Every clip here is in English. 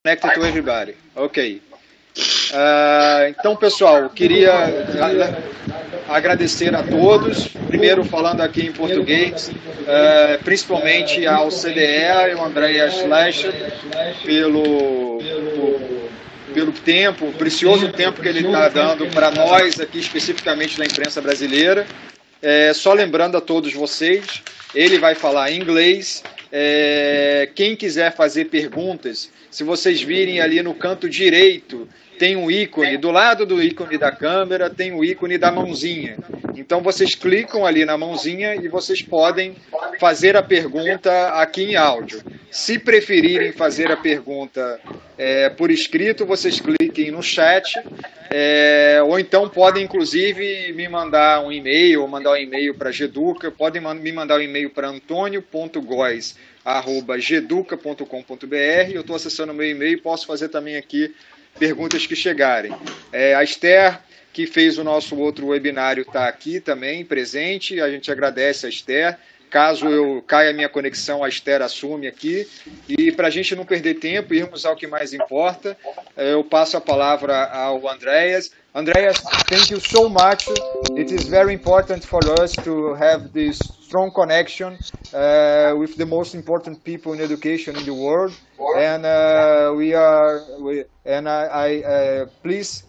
Connected to everybody. Ok. Então, pessoal, queria agradecer a todos, primeiro falando aqui em português, principalmente ao OCDE e ao Andreas Schleicher pelo tempo, precioso tempo que ele está dando para nós aqui, especificamente da imprensa brasileira. Só lembrando a todos vocês, ele vai falar em inglês. Quem quiser fazer perguntas, se vocês virem ali no canto direito, tem um ícone, do lado do ícone da câmera, tem o ícone da mãozinha. Então, vocês clicam ali na mãozinha e vocês podem fazer a pergunta aqui em áudio. Se preferirem fazer a pergunta por escrito, vocês cliquem no chat, ou então podem, inclusive, me mandar um e-mail, ou mandar um e-mail para Jeduca, podem me mandar um e-mail para antonio.gois@jeduca.com.br. Eu estou acessando o meu e-mail e posso fazer também aqui perguntas que chegarem. A Esther, que fez o nosso outro webinário, está aqui também, presente. A gente agradece a Esther. Caso eu caia a minha conexão, a Esther assume aqui. E para a gente não perder tempo, irmos ao que mais importa, eu passo a palavra ao Andreas. Andreas, thank you so much. It is very important for us to have this strong connection with the most important people in education in the world. And please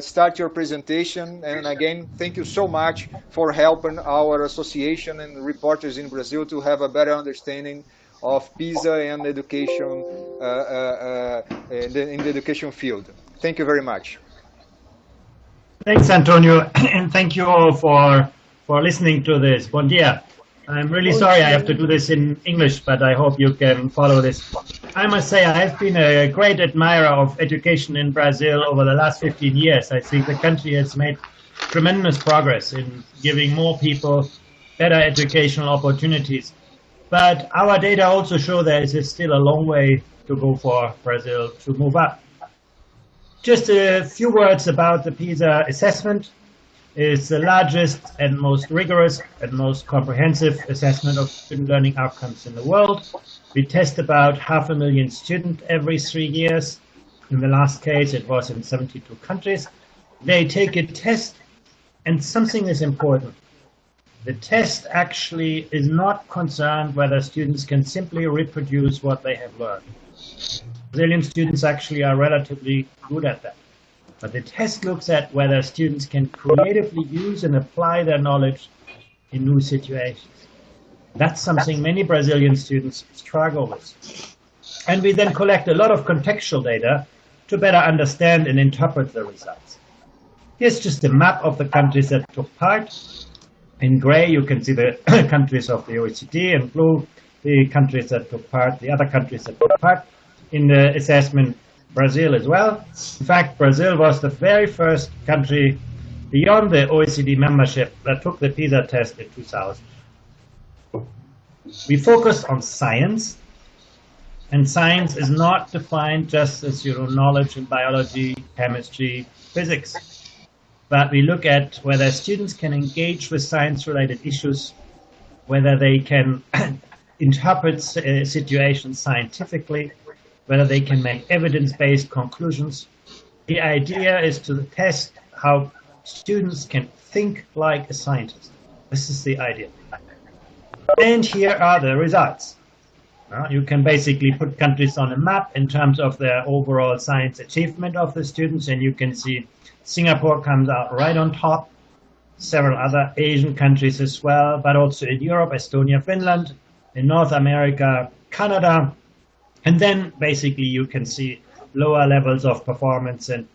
start your presentation. And again, thank you so much for helping our association and reporters in Brazil to have a better understanding of Pisa and education in the education field. Thank you very much. Thanks, Antonio, and thank you all for listening to this. Bon dia. I'm really sorry I have to do this in English, but I hope you can follow this. I must say I've been a great admirer of education in Brazil over the last 15 years. I think the country has made tremendous progress in giving more people better educational opportunities. But our data also show there is still a long way to go for Brazil to move up. Just a few words about the PISA assessment. It's the largest and most rigorous and most comprehensive assessment of student learning outcomes in the world. We test about 500,000 students every 3 years. In the last case, it was in 72 countries. They take a test, and something is important. The test actually is not concerned whether students can simply reproduce what they have learned. Brazilian students actually are relatively good at that. But the test looks at whether students can creatively use and apply their knowledge in new situations. That's something many Brazilian students struggle with. And we then collect a lot of contextual data to better understand and interpret the results. Here's just a map of the countries that took part. In gray, you can see the countries of the OECD, and blue, the countries that took part, the other countries that took part in the assessment, Brazil as well. In fact, Brazil was the very first country beyond the OECD membership that took the PISA test in 2000. We focused on science, and science is not defined just as knowledge in biology, chemistry, physics. But we look at whether students can engage with science-related issues, whether they can interpret situations scientifically, whether they can make evidence-based conclusions. The idea is to test how students can think like a scientist. This is the idea. And here are the results. You can basically put countries on a map in terms of their overall science achievement of the students, and you can see Singapore comes out right on top, several other Asian countries as well, but also in Europe, Estonia, Finland, in North America, Canada, and then basically you can see lower levels of performance, and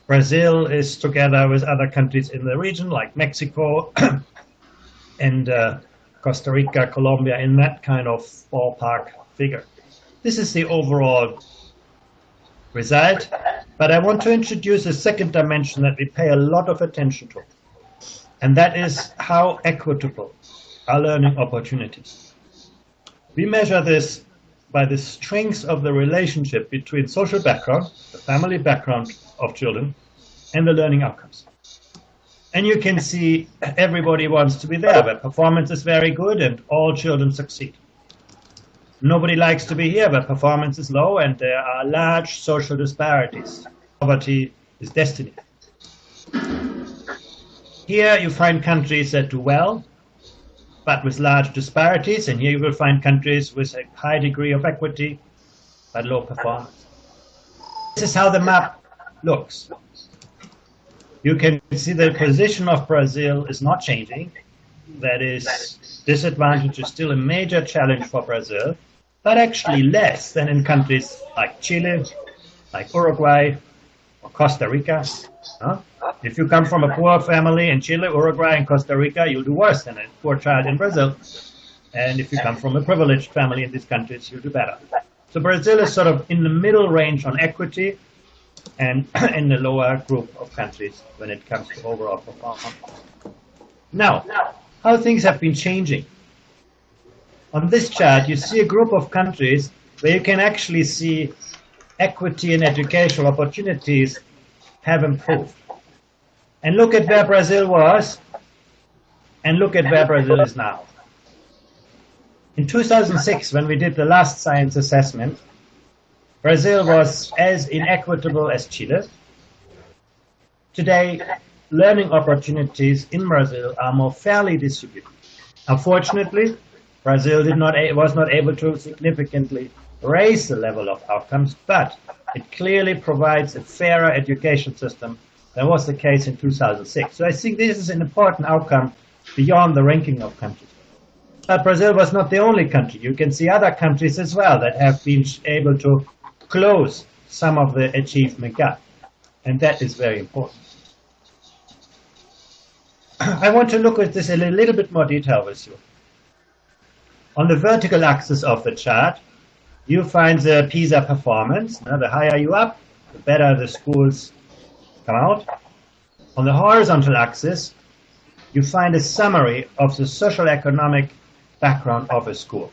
Brazil is together with other countries in the region like Mexico and Costa Rica, Colombia, in that kind of ballpark figure. This is the overall result, but I want to introduce a second dimension that we pay a lot of attention to, and that is how equitable are learning opportunities. We measure this by the strength of the relationship between social background, the family background of children, and the learning outcomes. And you can see everybody wants to be there, where performance is very good and all children succeed. Nobody likes to be here, but performance is low and there are large social disparities. Poverty is destiny. Here you find countries that do well, but with large disparities, and here you will find countries with a high degree of equity, but low performance. This is how the map looks. You can see the position of Brazil is not changing. That is, disadvantage is still a major challenge for Brazil, but actually less than in countries like Chile, like Uruguay, or Costa Rica. If you come from a poor family in Chile, Uruguay, and Costa Rica, you'll do worse than a poor child in Brazil. And if you come from a privileged family in these countries, you'll do better. So Brazil is sort of in the middle range on equity and in the lower group of countries when it comes to overall performance. Now, how things have been changing. On this chart, you see a group of countries where you can actually see equity and educational opportunities have improved. And look at where Brazil was, and look at where Brazil is now. In 2006, when we did the last science assessment, Brazil was as inequitable as Chile. Today, learning opportunities in Brazil are more fairly distributed. Unfortunately, Brazil was not able to significantly raise the level of outcomes, but it clearly provides a fairer education system than was the case in 2006. So I think this is an important outcome beyond the ranking of countries. But Brazil was not the only country. You can see other countries as well that have been able to close some of the achievement gap, and that is very important. I want to look at this in a little bit more detail with you. On the vertical axis of the chart, you find the Pisa performance. Now, the higher you up, the better the schools come out. On the horizontal axis, you find a summary of the social economic background of a school.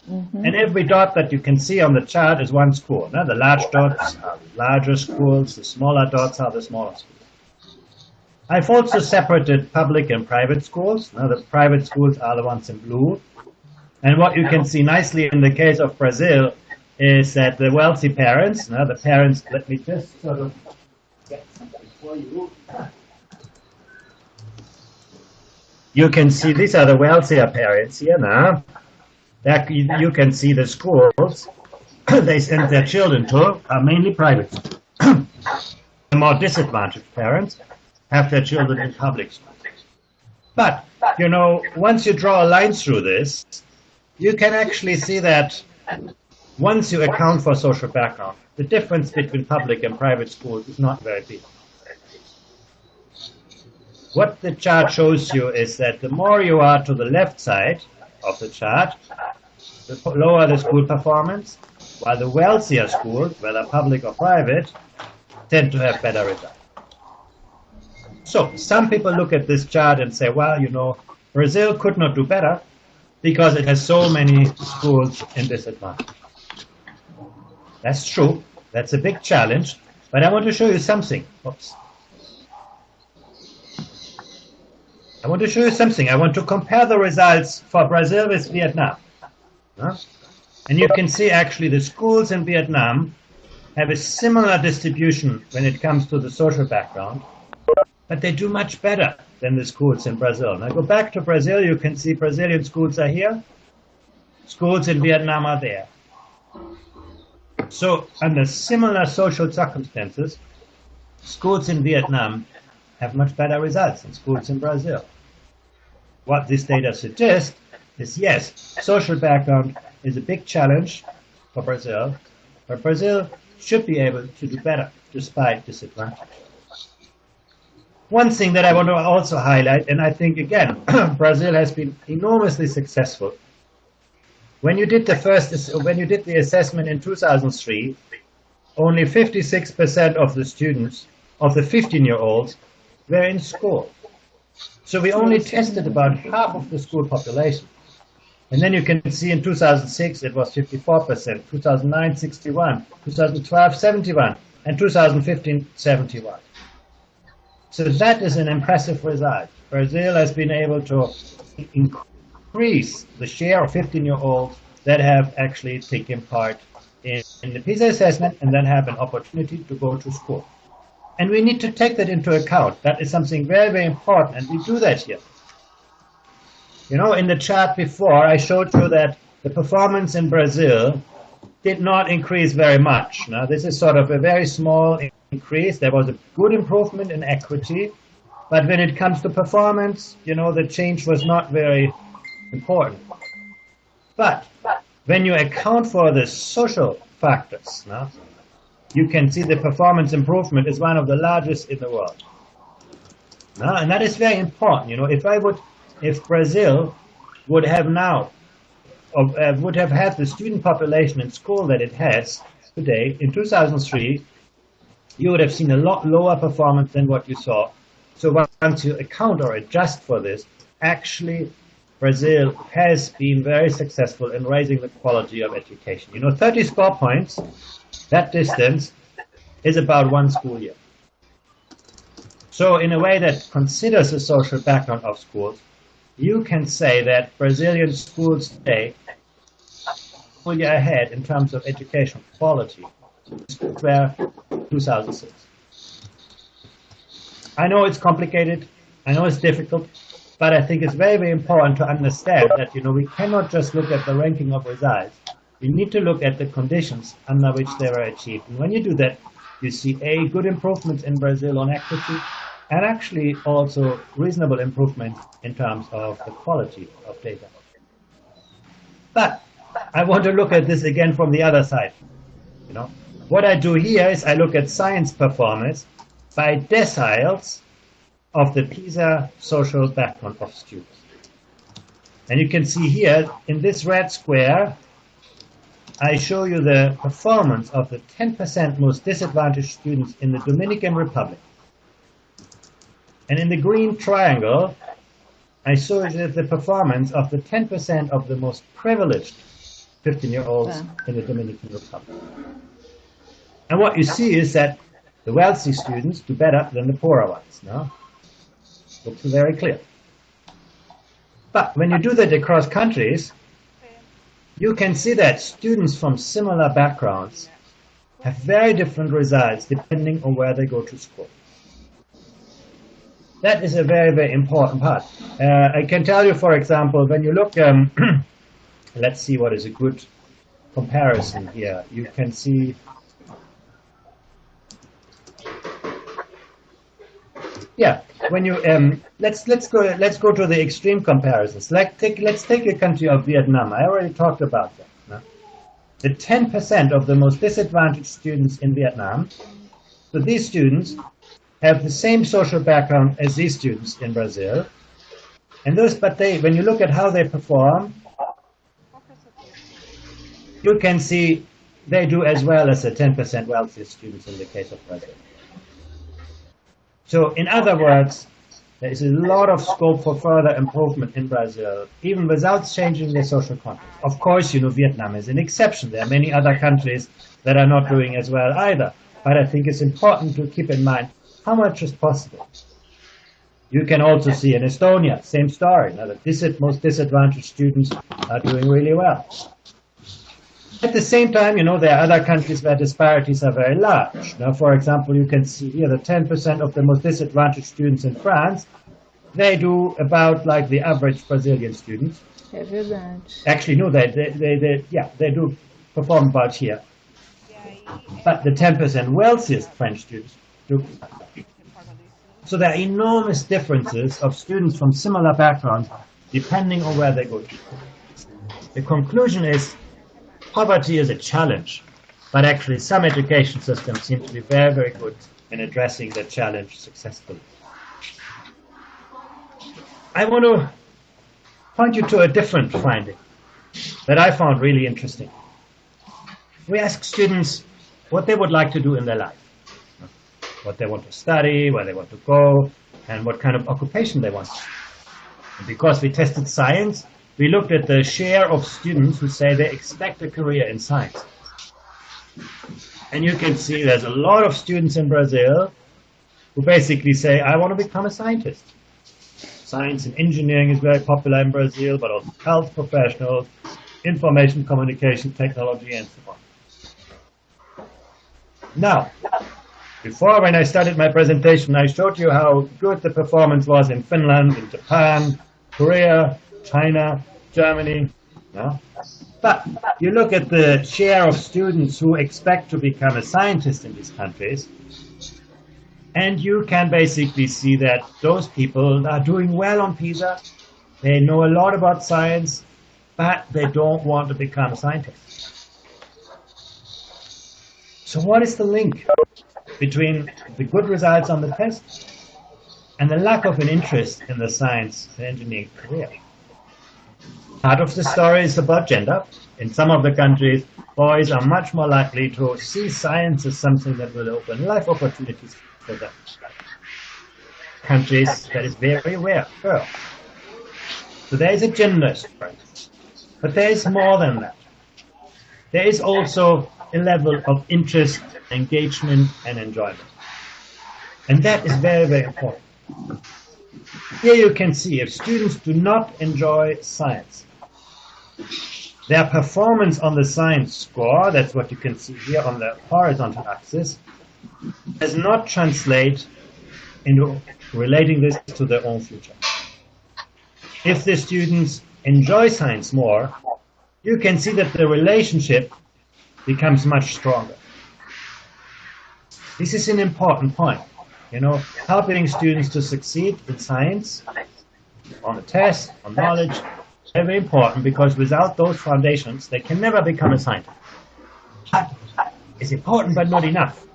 Mm-hmm. And every dot that you can see on the chart is one school. Now, the large dots are the larger schools, the smaller dots are the smaller schools. I've also separated public and private schools. Now, the private schools are the ones in blue. And what you can see nicely in the case of Brazil is that the wealthy parents, now the parents, let me just sort of get something for you. You can see these are the wealthier parents here now. That you can see the schools they send their children to are mainly private schools. The more disadvantaged parents have their children in public schools. But, you know, once you draw a line through this, you can actually see that once you account for social background, the difference between public and private schools is not very big. What the chart shows you is that the more you are to the left side of the chart, the lower the school performance, while the wealthier schools, whether public or private, tend to have better results. So some people look at this chart and say, well, you know, Brazil could not do better because it has so many schools in disadvantage. That's true. That's a big challenge. But I want to show you something. Oops. I want to show you something. I want to compare the results for Brazil with Vietnam. And you can see actually the schools in Vietnam have a similar distribution when it comes to the social background, but they do much better than the schools in Brazil. Now go back to Brazil, you can see Brazilian schools are here, schools in Vietnam are there. So under similar social circumstances, schools in Vietnam have much better results than schools in Brazil. What this data suggests is, yes, social background is a big challenge for Brazil, but Brazil should be able to do better despite disadvantage. One thing that I want to also highlight, and I think again, Brazil has been enormously successful. When you did the assessment in 2003, only 56% of the students, of the 15-year-olds, were in school. So we only tested about half of the school population. And then you can see in 2006 it was 54%, 2009 61, 2012 71, and 2015 71. So that is an impressive result. Brazil has been able to increase the share of 15-year-olds that have actually taken part in the PISA assessment and then have an opportunity to go to school. And we need to take that into account. That is something very, very important, and we do that here. You know, in the chart before, I showed you that the performance in Brazil did not increase very much. Now, this is sort of a very small increase. There was a good improvement in equity, but when it comes to performance, you know, the change was not very important. But when you account for the social factors, no, you can see the performance improvement is one of the largest in the world. No, and that is very important. You know, if Brazil would have now, would have had the student population in school that it has today, in 2003, you would have seen a lot lower performance than what you saw. So once you account or adjust for this, actually Brazil has been very successful in raising the quality of education. You know, 30 score points, that distance is about one school year. So in a way that considers the social background of schools, you can say that Brazilian schools today are a year ahead in terms of educational quality where 2006. I know it's complicated, I know it's difficult, but I think it's very, very important to understand that, you know, we cannot just look at the ranking of results. We need to look at the conditions under which they were achieved. And when you do that, you see good improvements in Brazil on equity, and actually also reasonable improvements in terms of the quality of data. But I want to look at this again from the other side. You know, what I do here is I look at science performance by deciles of the PISA social background of students. And you can see here in this red square, I show you the performance of the 10% most disadvantaged students in the Dominican Republic. And in the green triangle, I show you the performance of the 10% of the most privileged 15-year-olds in the Dominican Republic. And what you see is that the wealthy students do better than the poorer ones. No? Looks very clear. But when you do that across countries, you can see that students from similar backgrounds have very different results depending on where they go to school. That is a very, very important part. I can tell you, for example, when you look, let's see what is a good comparison here. You can see, yeah, when you let's go to the extreme comparisons. Let's take a country of Vietnam. I already talked about that. No? The 10% of the most disadvantaged students in Vietnam. So these students have the same social background as these students in Brazil, and when you look at how they perform, you can see they do as well as the 10% wealthiest students in the case of Brazil. So in other words, there is a lot of scope for further improvement in Brazil, even without changing their social context. Of course, you know, Vietnam is an exception. There are many other countries that are not doing as well either. But I think it's important to keep in mind how much is possible. You can also see in Estonia, same story. Now, the most disadvantaged students are doing really well. At the same time, you know, there are other countries where disparities are very large. Now, for example, you can see here the 10% of the most disadvantaged students in France, they do about like the average Brazilian students. É verdade. Actually, no, they do perform about here. But the 10% wealthiest French students do. So there are enormous differences of students from similar backgrounds depending on where they go to school. The conclusion is poverty is a challenge, but actually some education systems seem to be very, very good in addressing that challenge successfully. I want to point you to a different finding that I found really interesting. We ask students what they would like to do in their life, what they want to study, where they want to go, and what kind of occupation they want. And because we tested science, we looked at the share of students who say they expect a career in science. And you can see there's a lot of students in Brazil who basically say, I want to become a scientist. Science and engineering is very popular in Brazil, but also health professionals, information communication technology, and so on. Now, before, when I started my presentation, I showed you how good the performance was in Finland, in Japan, Korea, China, Germany. No? But you look at the share of students who expect to become a scientist in these countries, and you can basically see that those people are doing well on Pisa. They know a lot about science, but they don't want to become scientists. So what is the link between the good results on the test and the lack of an interest in the science and engineering career? Part of the story is about gender. In some of the countries, boys are much more likely to see science as something that will open life opportunities for them. Countries, that is very rare. So there is a gender story. But there is more than that. There is also a level of interest, engagement, and enjoyment. And that is very, very important. Here you can see if students do not enjoy science, their performance on the science score, that's what you can see here on the horizontal axis, does not translate into relating this to their own future. If the students enjoy science more, you can see that the relationship becomes much stronger. This is an important point. You know, helping students to succeed in science, on the test, on knowledge, very important, because without those foundations, they can never become a scientist. But it's important, but not enough.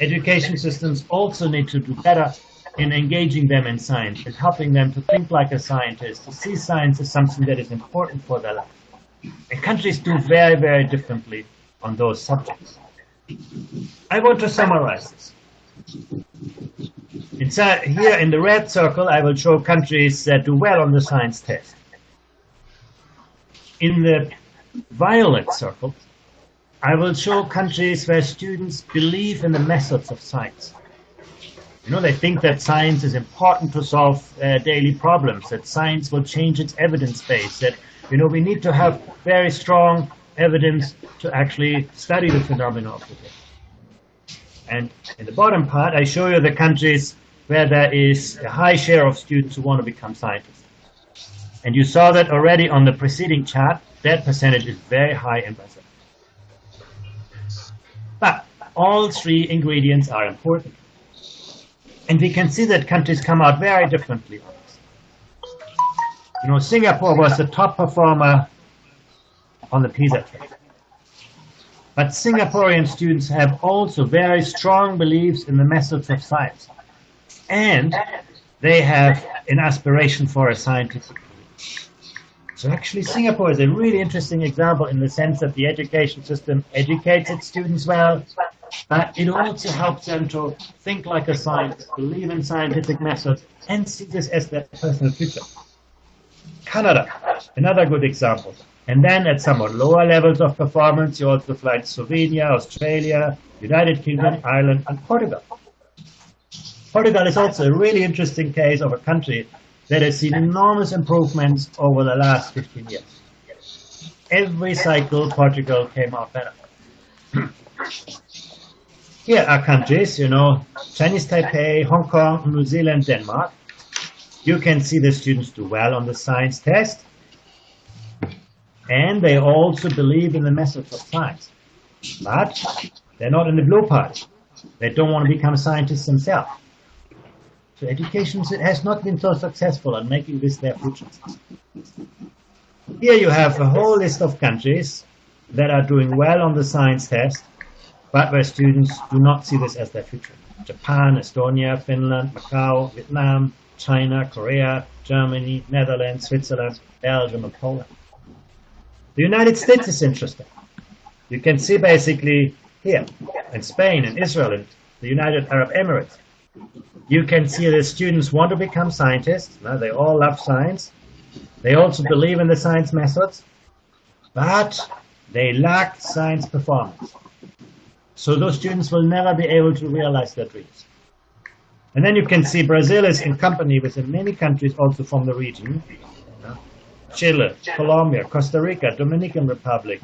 Education systems also need to do better in engaging them in science and helping them to think like a scientist, to see science as something that is important for their life. And countries do very, very differently on those subjects. I want to summarize this. Here in the red circle, I will show countries that do well on the science test. In the violet circle, I will show countries where students believe in the methods of science. You know, they think that science is important to solve daily problems, that science will change its evidence base, that, you know, we need to have very strong evidence to actually study the phenomena of the day. And in the bottom part, I show you the countries where there is a high share of students who want to become scientists. And you saw that already on the preceding chart, that percentage is very high in Brazil. But all three ingredients are important. And we can see that countries come out very differently on this. You know, Singapore was the top performer on the Pisa test. But Singaporean students have also very strong beliefs in the methods of science. And they have an aspiration for a scientific career. So actually Singapore is a really interesting example in the sense that the education system educates its students well, but it also helps them to think like a scientist, believe in scientific methods, and see this as their personal future. Canada, another good example. And then at somewhat lower levels of performance, you also find Slovenia, Australia, United Kingdom, Ireland, and Portugal. Portugal is also a really interesting case of a country that has seen enormous improvements over the last 15 years. Every cycle, Portugal came out better. Here are countries, you know, Chinese Taipei, Hong Kong, New Zealand, Denmark. You can see the students do well on the science test. And they also believe in the methods of science. But they're not in the blue part. They don't want to become scientists themselves. So education has not been so successful in making this their future. Here you have a whole list of countries that are doing well on the science test, but where students do not see this as their future. Japan, Estonia, Finland, Macau, Vietnam, China, Korea, Germany, Netherlands, Switzerland, Belgium, and Poland. The United States is interesting. You can see basically here, in Spain, in Israel, and the United Arab Emirates, you can see the students want to become scientists. Now, they all love science. They also believe in the science methods, but they lack science performance. So those students will never be able to realize their dreams. And then you can see Brazil is in company with many countries also from the region. Chile, Colombia, Costa Rica, Dominican Republic,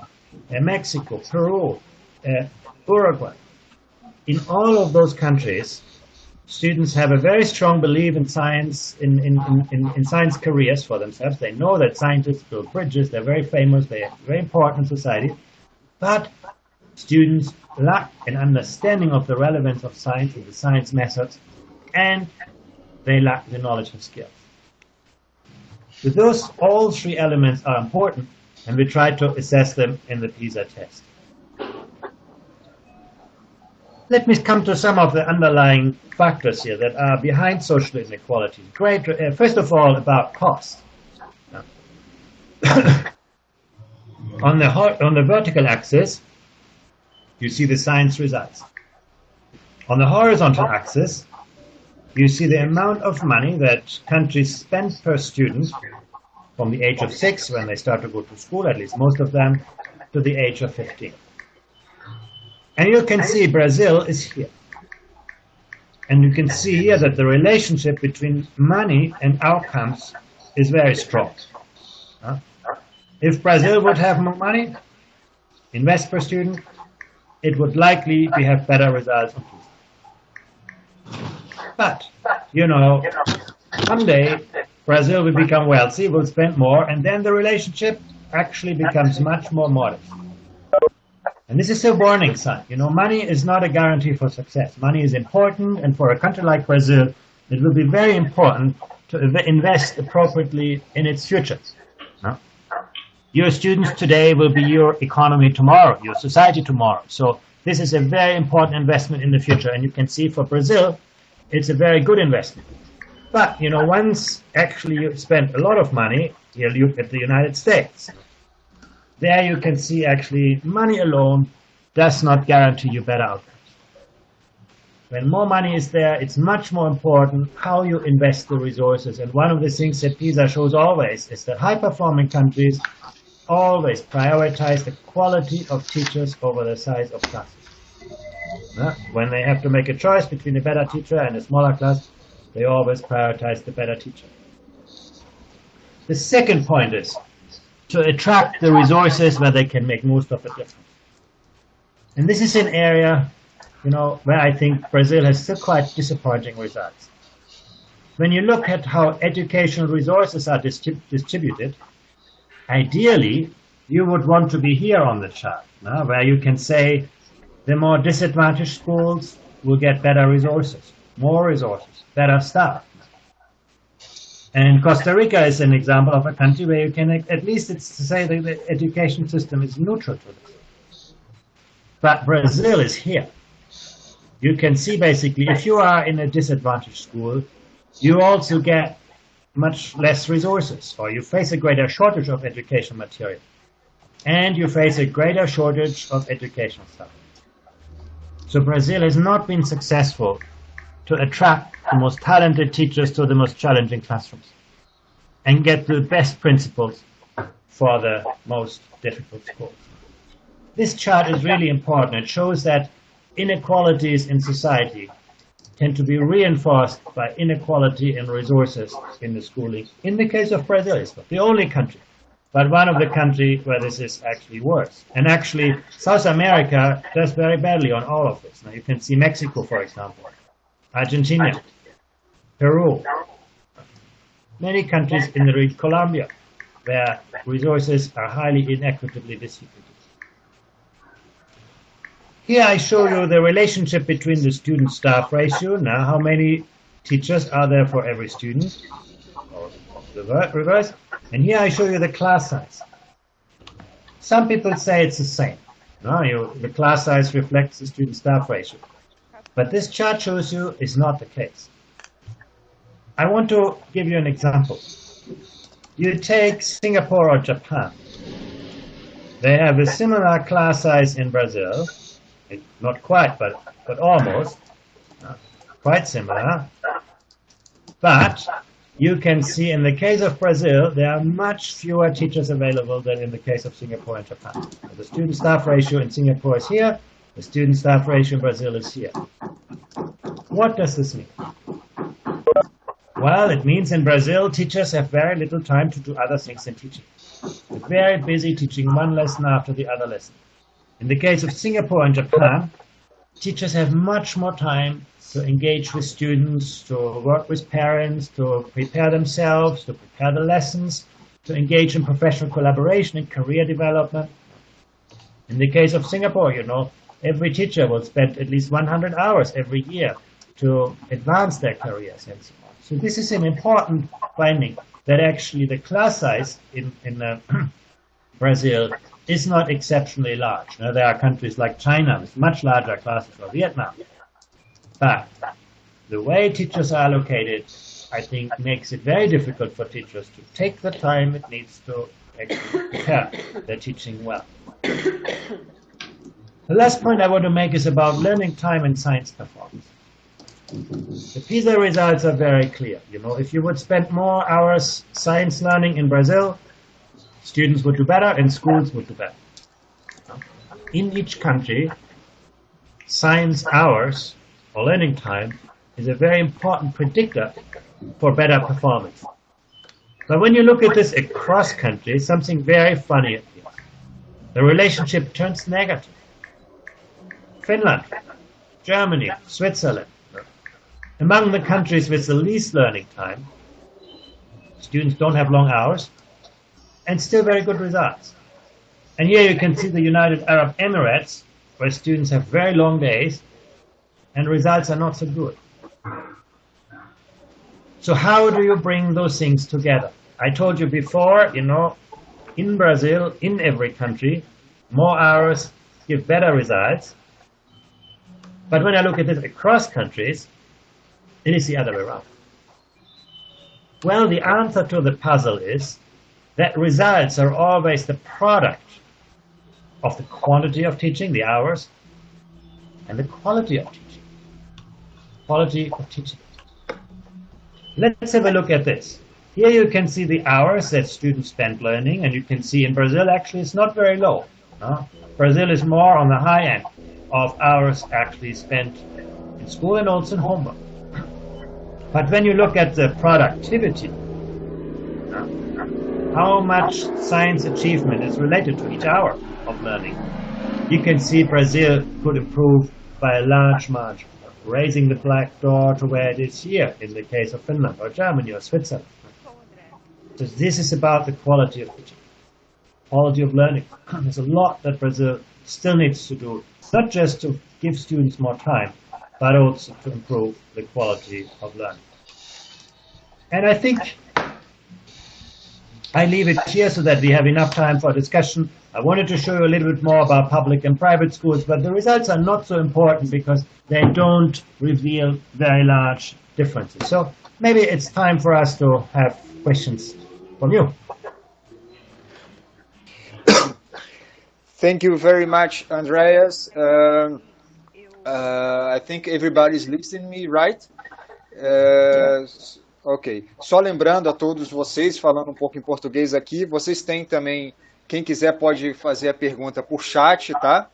Mexico, Peru, Uruguay. In all of those countries, students have a very strong belief in science, in science careers for themselves. They know that scientists build bridges, they're very famous, they're very important in society, but students lack an understanding of the relevance of science and the science methods, and they lack the knowledge and skills. So those, all three elements are important, and we try to assess them in the Pisa test. Let me come to some of the underlying factors here that are behind social inequality. First of all, about cost. On the vertical axis, you see the science results. On the horizontal axis, you see the amount of money that countries spend per student from the age of 6, when they start to go to school, at least most of them, to the age of 15. And you can see Brazil is here. And you can see here that the relationship between money and outcomes is very strong. If Brazil would have more money, invest per student, it would likely have better results on Pisa. But, you know, someday Brazil will become wealthy, will spend more, and then the relationship actually becomes much more modest. And this is a warning sign. You know, money is not a guarantee for success. Money is important, and for a country like Brazil, it will be very important to invest appropriately in its future. Your students today will be your economy tomorrow, your society tomorrow. So this is a very important investment in the future. And you can see for Brazil, it's a very good investment. But, you know, once actually you spend a lot of money, you look at the United States. There you can see actually money alone does not guarantee you better outcomes. When more money is there, it's much more important how you invest the resources. And one of the things that PISA shows always is that high-performing countries always prioritize the quality of teachers over the size of classes. When they have to make a choice between a better teacher and a smaller class, they always prioritize the better teacher. The second point is to attract the resources where they can make most of the difference. And this is an area, you know, where I think Brazil has still quite disappointing results. When you look at how educational resources are distributed, ideally, you would want to be here on the chart, where you can say the more disadvantaged schools will get better resources, more resources, better staff. And Costa Rica is an example of a country where you can, at least it's to say that the education system is neutral to this. But Brazil is here. You can see basically, if you are in a disadvantaged school, you also get much less resources, or you face a greater shortage of education material, and you face a greater shortage of educational staff. So Brazil has not been successful to attract the most talented teachers to the most challenging classrooms and get the best principals for the most difficult schools. This chart is really important. It shows that inequalities in society tend to be reinforced by inequality in resources in the schooling. In the case of Brazil, it's not the only country, but one of the countries where this is actually worse. And actually, South America does very badly on all of this. Now you can see Mexico, for example, Argentina, Peru, many countries in the region, Colombia, where resources are highly inequitably distributed. Here I show you the relationship between the student-staff ratio. Now, how many teachers are there for every student? Or the reverse. And here I show you the class size. Some people say it's the same. No, the class size reflects the student-staff ratio. But this chart shows you it's not the case. I want to give you an example. You take Singapore or Japan. They have a similar class size in Brazil. Not quite, but almost. Quite similar. But you can see in the case of Brazil, there are much fewer teachers available than in the case of Singapore and Japan. The student-staff ratio in Singapore is here. The student-staff ratio in Brazil is here. What does this mean? Well, it means in Brazil, teachers have very little time to do other things than teaching. They're very busy teaching one lesson after the other lesson. In the case of Singapore and Japan, teachers have much more time to engage with students, to work with parents, to prepare themselves, to prepare the lessons, to engage in professional collaboration and career development. In the case of Singapore, every teacher will spend at least 100 hours every year to advance their careers and so on. So this is an important finding, that actually the class size in Brazil is not exceptionally large. Now, there are countries like China with much larger classes, or Vietnam. But the way teachers are allocated, I think, makes it very difficult for teachers to take the time it needs to actually prepare their teaching well. The last point I want to make is about learning time and science performance. The Pisa results are very clear. If you would spend more hours science learning in Brazil, students would do better and schools would do better. In each country, science hours or learning time is a very important predictor for better performance. But when you look at this across countries, something very funny appears. The relationship turns negative. Finland, Germany, Switzerland. Among the countries with the least learning time, students don't have long hours and still very good results. And here you can see the United Arab Emirates, where students have very long days and results are not so good. So how do you bring those things together? I told you before, in Brazil, in every country, more hours give better results. But when I look at this across countries, it is the other way around. Well, the answer to the puzzle is that results are always the product of the quantity of teaching, the hours, and the quality of teaching. Quality of teaching. Let's have a look at this. Here you can see the hours that students spend learning, and you can see in Brazil actually it's not very low. Brazil is more on the high end of hours actually spent in school and also in homework. But when you look at the productivity, how much science achievement is related to each hour of learning, you can see Brazil could improve by a large margin, raising the black door to where it is here in the case of Finland or Germany or Switzerland. So this is about the quality of teaching, quality of learning. There's a lot that Brazil still needs to do, not just to give students more time, but also to improve the quality of learning. And I think I leave it here so that we have enough time for discussion. I wanted to show you a little bit more about public and private schools, but the results are not so important because they don't reveal very large differences. So maybe it's time for us to have questions from you. Thank you very much, Andreas. I think everybody's listening to me, right? Ok. Só lembrando a todos vocês, falando um pouco em português aqui, vocês têm também, quem quiser pode fazer a pergunta por chat, tá?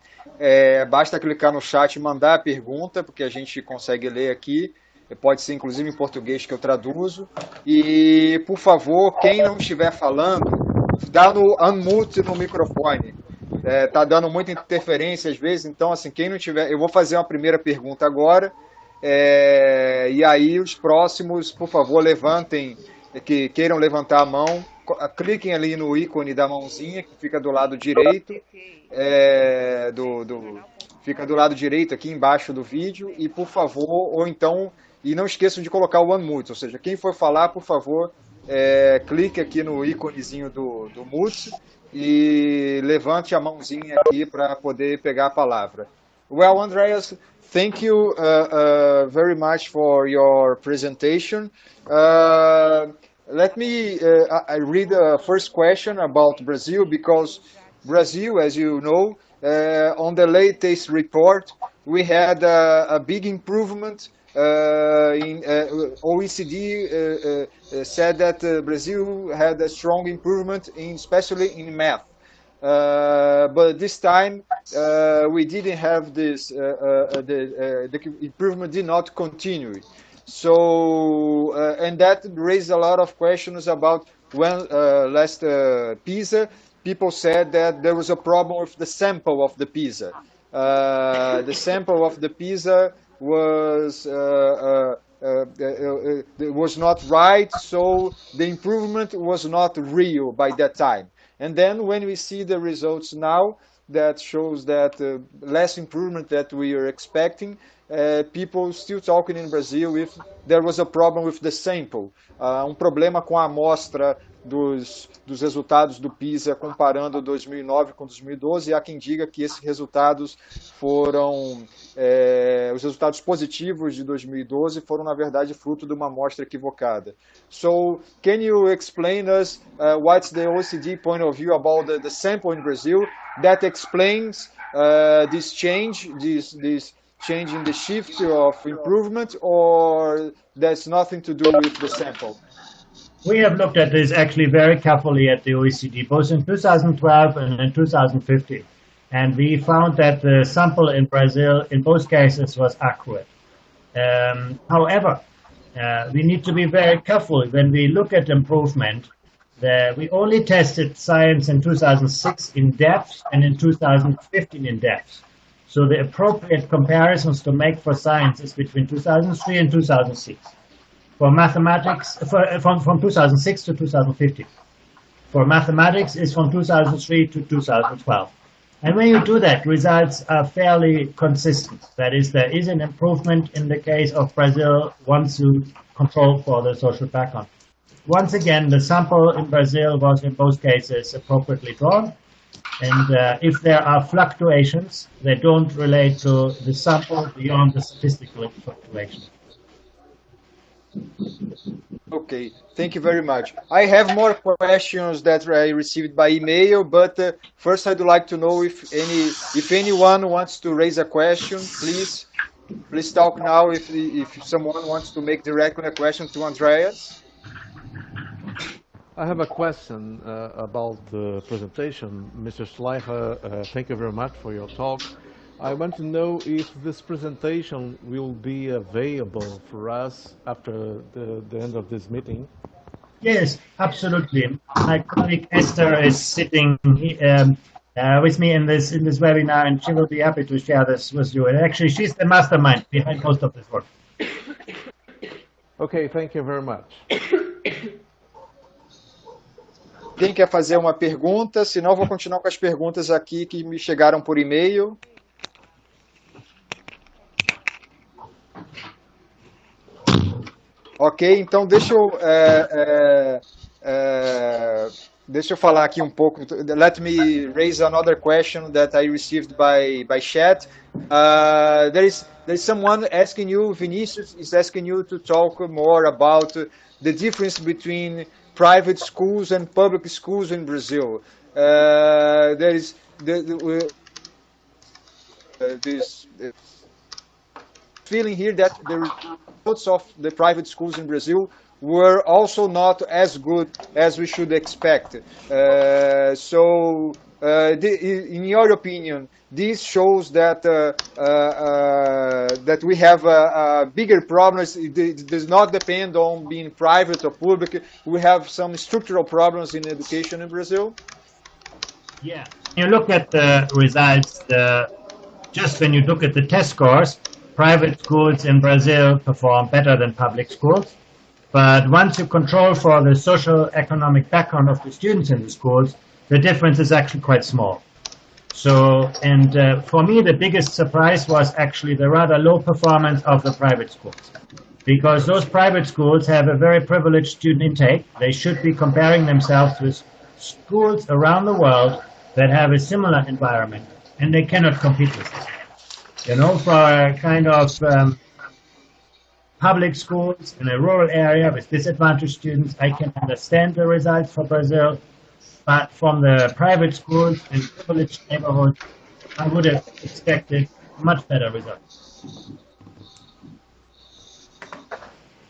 Basta clicar no chat e mandar a pergunta, porque a gente consegue ler aqui. Pode ser inclusive em português que eu traduzo. E, por favor, quem não estiver falando, dá no unmute no microfone. Tá dando muita interferência às vezes, então assim, quem não tiver, eu vou fazer uma primeira pergunta agora, e aí os próximos, por favor, levantem, que queiram levantar a mão, cliquem ali no ícone da mãozinha que fica do lado direito, fica do lado direito aqui embaixo do vídeo, e por favor, ou então, e não esqueçam de colocar o unmute, ou seja, quem for falar, por favor, clique aqui no íconezinho do mute e levante a mãozinha aqui para poder pegar a palavra. Well, Andreas, thank you very much for your presentation. Let me I read the first question about Brazil, because Brazil, as you know, on the latest report, we had a big improvement. OECD said that Brazil had a strong improvement, especially in math. But this time we didn't have this. The improvement did not continue. So, and that raised a lot of questions about when last Pisa, people said that there was a problem with the sample of the Pisa. The sample of the Pisa was not right, so the improvement was not real by that time. And then when we see the results now, that shows that less improvement that we are expecting, people still talking in Brazil if there was a problem with the sample, problema com a amostra dos resultados do PISA comparando 2009 com 2012, e há quem diga que esses resultados foram, os resultados positivos de 2012 foram, na verdade, fruto de uma amostra equivocada. So, can you explain us what's the OECD point of view about the sample in Brazil that explains this change, this change in the shift of improvement, or that's nothing to do with the sample? We have looked at this actually very carefully at the OECD, both in 2012 and in 2015. And we found that the sample in Brazil, in both cases, was accurate. However, we need to be very careful when we look at improvement. We only tested science in 2006 in depth and in 2015 in depth. So the appropriate comparisons to make for science is between 2003 and 2006. For mathematics, from 2006 to 2015. For mathematics, is from 2003 to 2012. And when you do that, results are fairly consistent. That is, there is an improvement in the case of Brazil once you control for the social background. Once again, the sample in Brazil was in both cases appropriately drawn. And if there are fluctuations, they don't relate to the sample beyond the statistical fluctuation. Okay, thank you very much. I have more questions that I received by email, but first I'd like to know if anyone wants to raise a question, please talk now if someone wants to make directly a question to Andreas. I have a question about the presentation. Mr. Schleicher, thank you very much for your talk. I want to know if this presentation will be available for us after the end of this meeting. Yes, absolutely. My colleague Esther is sitting with me in this webinar, and she will be happy to share this with you. And actually, she's the mastermind behind most of this work. Okay, thank you very much. Quem quer fazer uma pergunta? Senão, vou continuar com as perguntas aqui que me chegaram por e-mail. Ok, então deixa eu falar aqui um pouco. Let me raise another question that I received by chat. There's someone asking you, Vinicius is asking you to talk more about the difference between private schools and public schools in Brazil. There is this feeling here that the results of the private schools in Brazil were also not as good as we should expect. In your opinion, this shows that that we have bigger problems. It does not depend on being private or public. We have some structural problems in education in Brazil. Yeah, you look at the results. Just when you look at the test scores, private schools in Brazil perform better than public schools. But once you control for the social economic background of the students in the schools, the difference is actually quite small. So, and for me, the biggest surprise was actually the rather low performance of the private schools. Because those private schools have a very privileged student intake. They should be comparing themselves with schools around the world that have a similar environment, and they cannot compete with this. You know, for a kind of public schools in a rural area with disadvantaged students, I can understand the results for Brazil, but from the private schools in privileged neighborhoods, I would have expected much better results.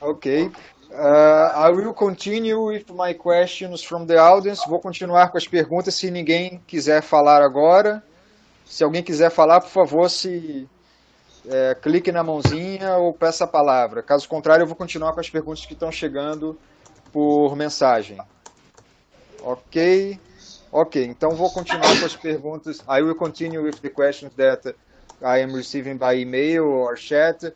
Okay. I will continue with my questions from the audience. Vou continuar com as perguntas se ninguém quiser falar agora. Se alguém quiser falar, por favor, se clique na mãozinha ou peça a palavra. Caso contrário, eu vou continuar com as perguntas que estão chegando por mensagem. Ok, então vou continuar com as perguntas. I will continue with the questions that I am receiving by email or chat.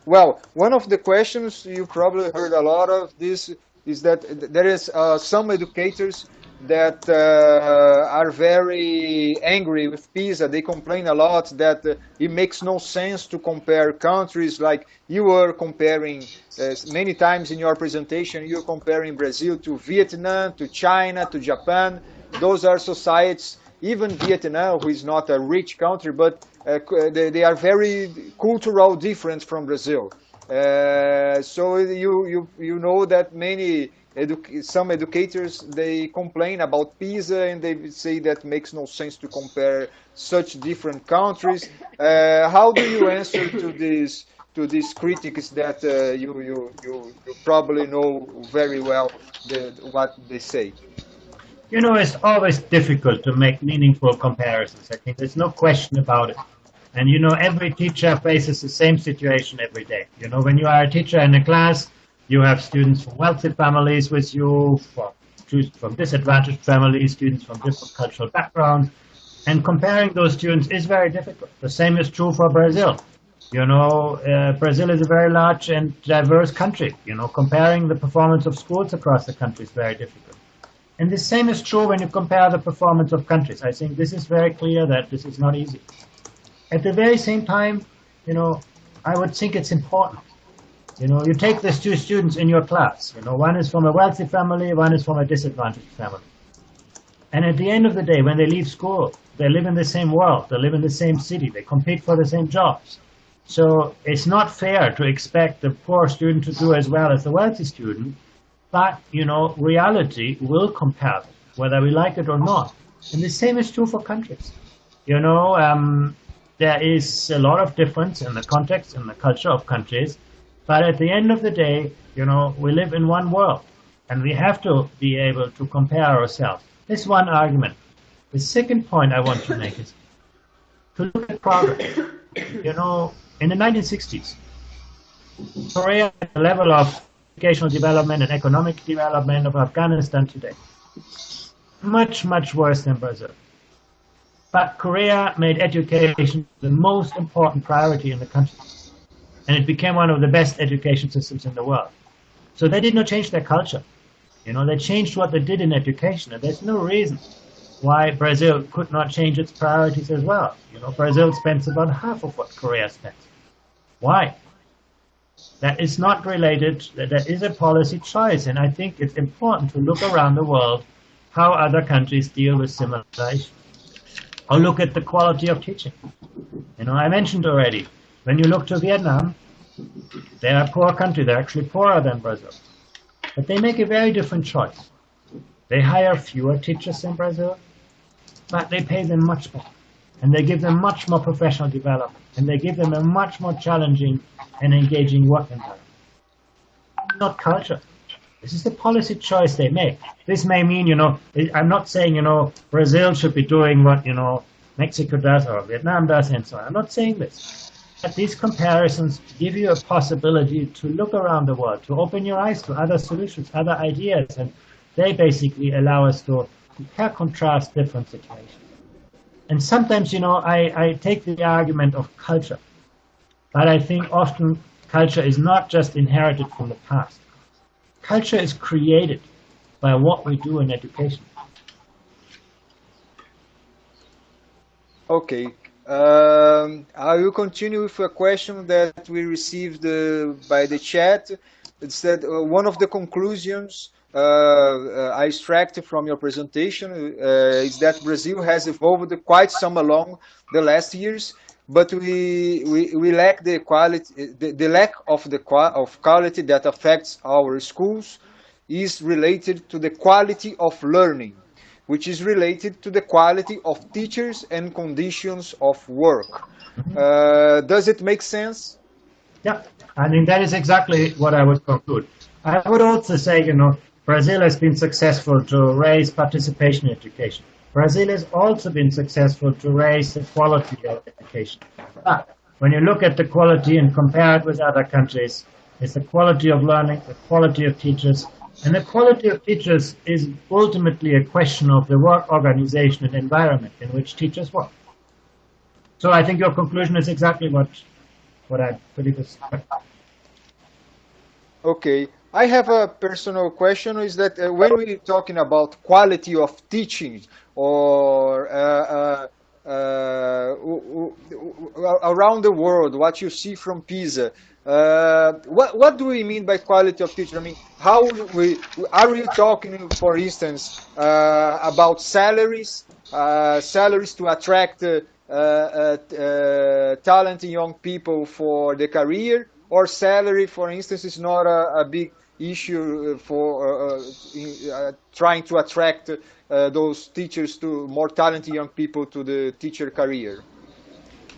Well, one of the questions you probably heard a lot of this is that there is some educators that are very angry with Pisa. They complain a lot that it makes no sense to compare countries, like you were comparing many times in your presentation, you're comparing Brazil to Vietnam, to China, to Japan. Those are societies, even Vietnam, who is not a rich country, but they are very cultural different from Brazil. So you know that some educators, they complain about Pisa and they say that makes no sense to compare such different countries. How do you answer to these critics that you probably know very well what they say? You know, it's always difficult to make meaningful comparisons. I think there's no question about it. And you know, every teacher faces the same situation every day. You know, when you are a teacher in a class, you have students from wealthy families with you, from disadvantaged families, students from different cultural backgrounds, and comparing those students is very difficult. The same is true for Brazil. You know, Brazil is a very large and diverse country. You know, comparing the performance of schools across the country is very difficult. And the same is true when you compare the performance of countries. I think this is very clear that this is not easy. At the very same time, you know, I would think it's important. You know, you take these two students in your class. You know, one is from a wealthy family, one is from a disadvantaged family. And at the end of the day, when they leave school, they live in the same world, they live in the same city, they compete for the same jobs. So it's not fair to expect the poor student to do as well as the wealthy student, but, you know, reality will compare them, whether we like it or not. And the same is true for countries. You know, there is a lot of difference in the context and the culture of countries, but at the end of the day, you know, we live in one world, and we have to be able to compare ourselves. This is one argument. The second point I want to make is to look at progress. You know, in the 1960s, Korea had the level of educational development and economic development of Afghanistan today. Much, much worse than Brazil. But Korea made education the most important priority in the country. And it became one of the best education systems in the world. So they did not change their culture. You know, they changed what they did in education. And there's no reason why Brazil could not change its priorities as well. You know, Brazil spends about half of what Korea spends. Why? That is not related, that is a policy choice. And I think it's important to look around the world how other countries deal with similar issues. Or look at the quality of teaching. You know, I mentioned already, when you look to Vietnam, they are a poor country. They're actually poorer than Brazil. But they make a very different choice. They hire fewer teachers than Brazil, but they pay them much more. And they give them much more professional development. And they give them a much more challenging and engaging work environment. Not culture. This is the policy choice they make. This may mean, you know, I'm not saying, you know, Brazil should be doing what, you know, Mexico does or Vietnam does and so on. I'm not saying this. But these comparisons give you a possibility to look around the world, to open your eyes to other solutions, other ideas, and they basically allow us to compare, contrast different situations. And sometimes, you know, I take the argument of culture, but I think often culture is not just inherited from the past. Culture is created by what we do in education. Okay. I will continue with a question that we received by the chat. It said one of the conclusions I extracted from your presentation is that Brazil has evolved quite some along the last years, but we lack the quality. The lack of quality that affects our schools is related to the quality of learning, which is related to the quality of teachers and conditions of work. Does it make sense? Yeah, I mean, that is exactly what I would conclude. I would also say, you know, Brazil has been successful to raise participation in education. Brazil has also been successful to raise the quality of education. But when you look at the quality and compare it with other countries, it's the quality of learning, the quality of teachers, and the quality of teachers is ultimately a question of the work organization and environment in which teachers work. So I think your conclusion is exactly what I believe is correct. Okay. I have a personal question, is that when we're talking about quality of teaching or around the world, what you see from Pisa, what do we mean by quality of teaching? I mean, are we talking, for instance, about salaries to attract talented young people for the career, or salary, for instance, is not a big issue for trying to attract those teachers, to more talented young people to the teacher career?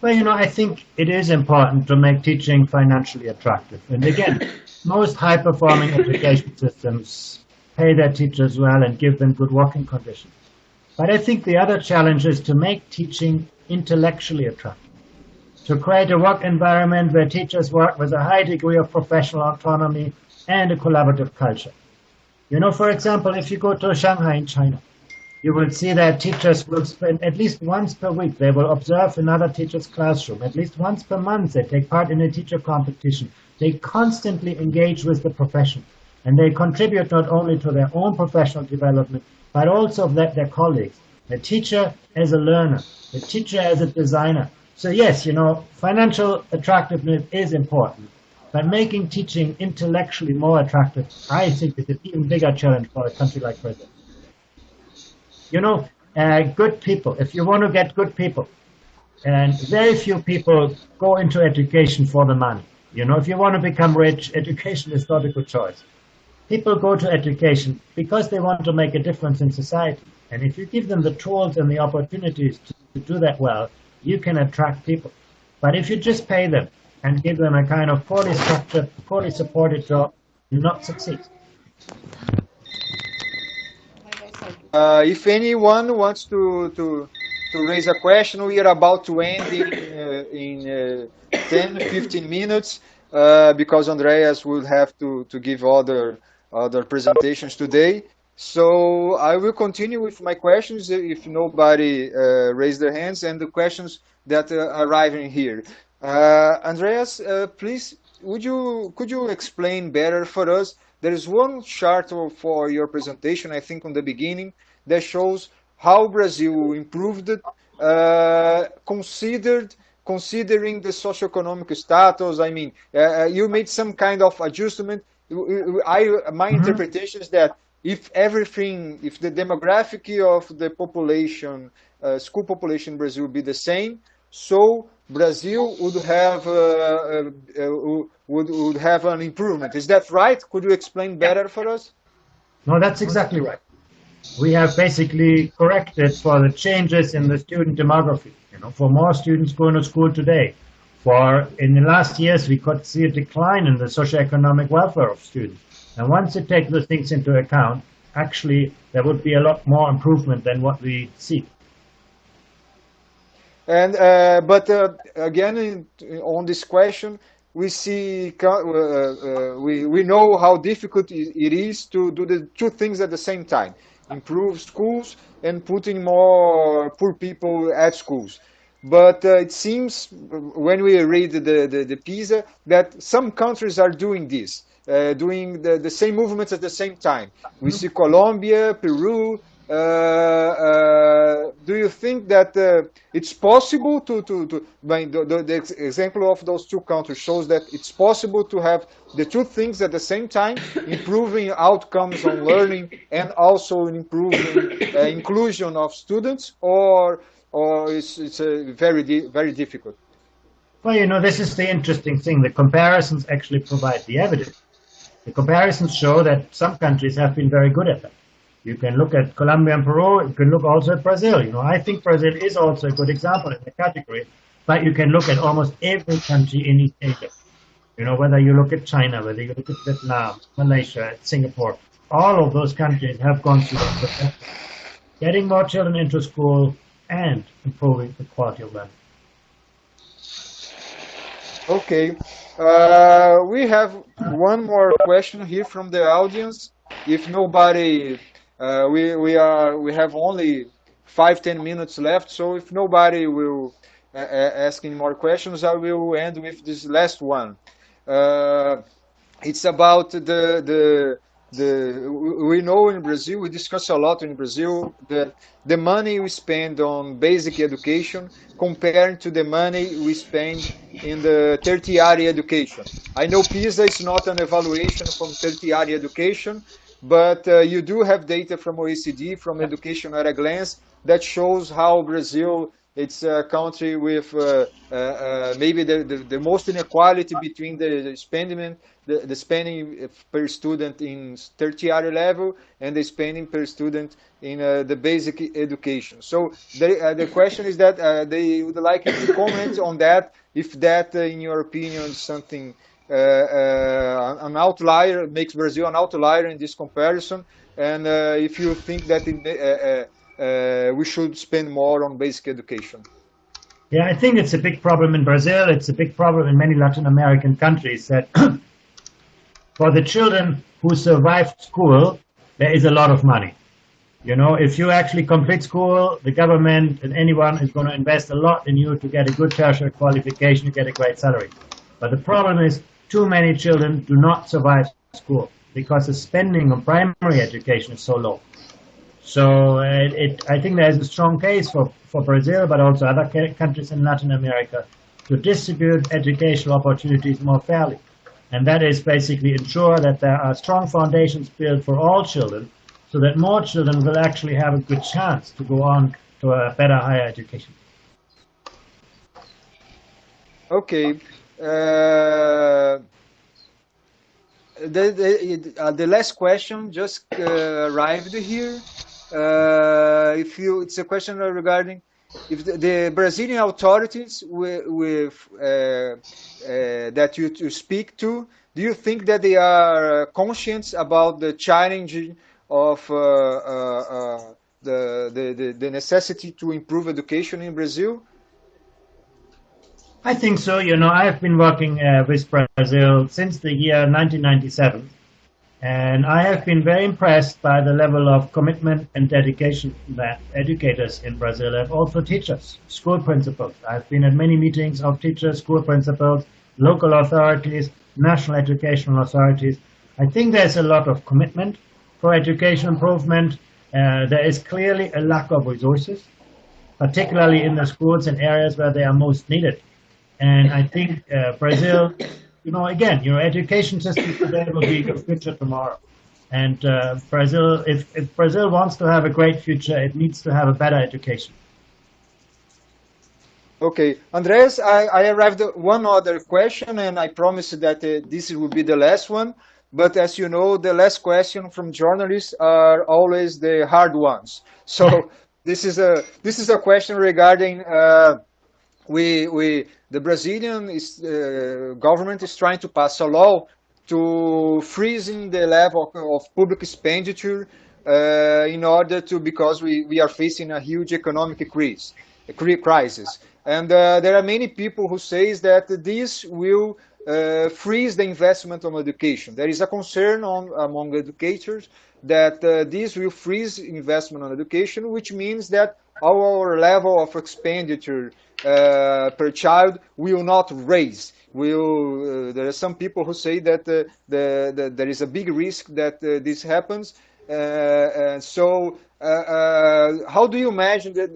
Well, I think it is important to make teaching financially attractive. And again, most high-performing education systems pay their teachers well and give them good working conditions. But I think the other challenge is to make teaching intellectually attractive, to create a work environment where teachers work with a high degree of professional autonomy and a collaborative culture. For example, if you go to Shanghai in China, you will see that teachers will spend at least once per week, they will observe another teacher's classroom. At least once per month, they take part in a teacher competition. They constantly engage with the profession, and they contribute not only to their own professional development, but also their colleagues. The teacher as a learner, the teacher as a designer. So yes, financial attractiveness is important, but making teaching intellectually more attractive, I think, is an even bigger challenge for a country like Brazil. Good people, if you want to get good people, and very few people go into education for the money. If you want to become rich, education is not a good choice. People go to education because they want to make a difference in society. And if you give them the tools and the opportunities to do that well, you can attract people. But if you just pay them and give them a kind of poorly structured, poorly supported job, you will not succeed. If anyone wants to raise a question, we are about to end in 10-15 minutes because Andreas will have to give other presentations today. So I will continue with my questions if nobody raised their hands, and the questions that are arriving here. Andreas, please, could you explain better for us? There is one chart for your presentation, I think, on the beginning, that shows how Brazil improved, considering the socioeconomic status. I mean, you made some kind of adjustment. My interpretation is that if the demographic of the population, school population in Brazil would be the same, so Brazil would have an improvement. Is that right? Could you explain better for us? No, that's exactly right. We have basically corrected for the changes in the student demography. For more students going to school today. In the last years, we could see a decline in the socioeconomic welfare of students. And once you take those things into account, actually, there would be a lot more improvement than what we see. And but again, on this question, we see we know how difficult it is to do the two things at the same time: improve schools and putting more poor people at schools. But it seems, when we read the Pisa, that some countries are doing this, doing the same movements at the same time. We see Colombia, Peru. Do you think that it's possible the example of those two countries shows that it's possible to have the two things at the same time, improving outcomes on learning and also improving inclusion of students, or it's very difficult? Well, this is the interesting thing. The comparisons actually provide the evidence. The comparisons show that some countries have been very good at that. You can look at Colombia and Peru. You can look also at Brazil. I think Brazil is also a good example in the category, but you can look at almost every country in East Asia. Whether you look at China, whether you look at Vietnam, Malaysia, Singapore, all of those countries have gone through that process. getting more children into school, and improving the quality of learning. Okay, we have one more question here from the audience. If nobody, we have only 5-10 minutes left, so if nobody will ask any more questions, I will end with this last one. It's about we know in Brazil, we discuss a lot in Brazil, the money we spend on basic education compared to the money we spend in the tertiary education. I know Pisa is not an evaluation from tertiary education, but you do have data from OECD, from Education at a Glance, that shows how Brazil, it's a country with maybe the most inequality between the spending per student in tertiary level and the spending per student in the basic education. So the question is that they would like you to comment on that, if that, in your opinion, is something, an outlier, makes Brazil an outlier in this comparison, and if you think that we should spend more on basic education. Yeah, I think it's a big problem in Brazil. It's a big problem in many Latin American countries that for the children who survive school, there is a lot of money. You know, if you actually complete school, the government and anyone is going to invest a lot in you to get a good tertiary qualification, to get a great salary. But the problem is too many children do not survive school because the spending on primary education is so low. So I think there is a strong case for Brazil, but also other countries in Latin America, to distribute educational opportunities more fairly. And that is basically ensure that there are strong foundations built for all children, so that more children will actually have a good chance to go on to a better higher education. Okay. The last question just arrived here. It's a question regarding if the Brazilian authorities that you speak to, do you think that they are conscious about the challenge of the necessity to improve education in Brazil? I think so. You know, I have been working with Brazil since the year 1997. And I have been very impressed by the level of commitment and dedication that educators in Brazil have, also teachers, school principals. I've been at many meetings of teachers, school principals, local authorities, national educational authorities. I think there's a lot of commitment for education improvement. There is clearly a lack of resources, particularly in the schools and areas where they are most needed. And I think Brazil, you know, again, your education system today will be your future tomorrow. And Brazil, if Brazil wants to have a great future, it needs to have a better education. Okay, Andreas, I arrived at one other question, and I promised that this will be the last one. But as you know, the last question from journalists are always the hard ones. So this is a question regarding the Brazilian government is trying to pass a law to freezing the level of public expenditure in order to, because we are facing a huge economic crisis. And there are many people who say that this will freeze the investment on education. There is a concern among educators that this will freeze investment on education, which means that our level of expenditure per child will not raise. There are some people who say that there is a big risk that this happens. So how do you imagine that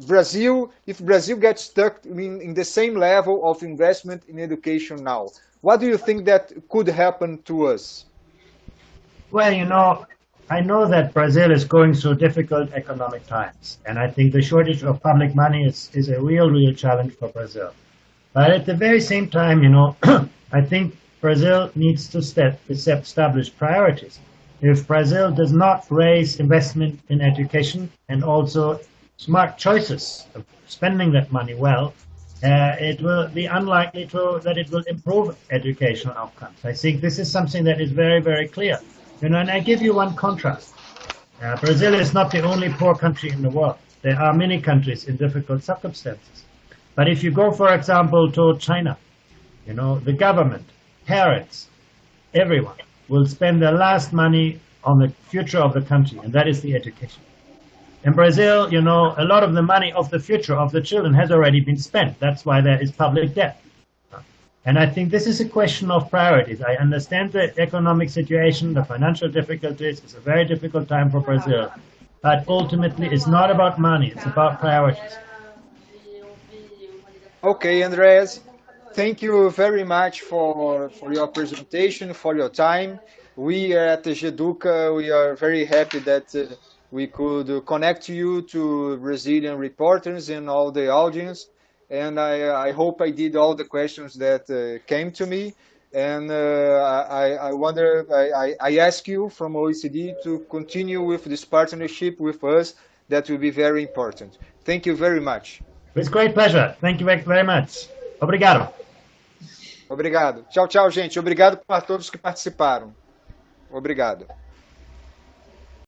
Brazil, if Brazil gets stuck in the same level of investment in education now, what do you think that could happen to us? Well, you know, I know that Brazil is going through difficult economic times, and I think the shortage of public money is a real challenge for Brazil. But at the very same time, you know, I think Brazil needs to establish priorities. If Brazil does not raise investment in education and also smart choices of spending that money well, it will be unlikely that it will improve educational outcomes. I think this is something that is very, very clear. You know, and I give you one contrast. Brazil is not the only poor country in the world. There are many countries in difficult circumstances. But if you go, for example, to China, you know, the government, parents, everyone will spend their last money on the future of the country, and that is the education. In Brazil, you know, a lot of the money of the future of the children has already been spent. That's why there is public debt. And I think this is a question of priorities. I understand the economic situation, the financial difficulties. It's a very difficult time for Brazil. But ultimately, it's not about money. It's about priorities. Okay, Andreas, thank you very much for your presentation, for your time. We at Jeduca, we are very happy that we could connect you to Brazilian reporters and all the audience. And I hope I did all the questions that came to me. And I wonder, I ask you from OECD to continue with this partnership with us. That will be very important. Thank you very much. With great pleasure. Thank you very much. Obrigado. Obrigado. Tchau, tchau, gente. Obrigado a todos que participaram. Obrigado.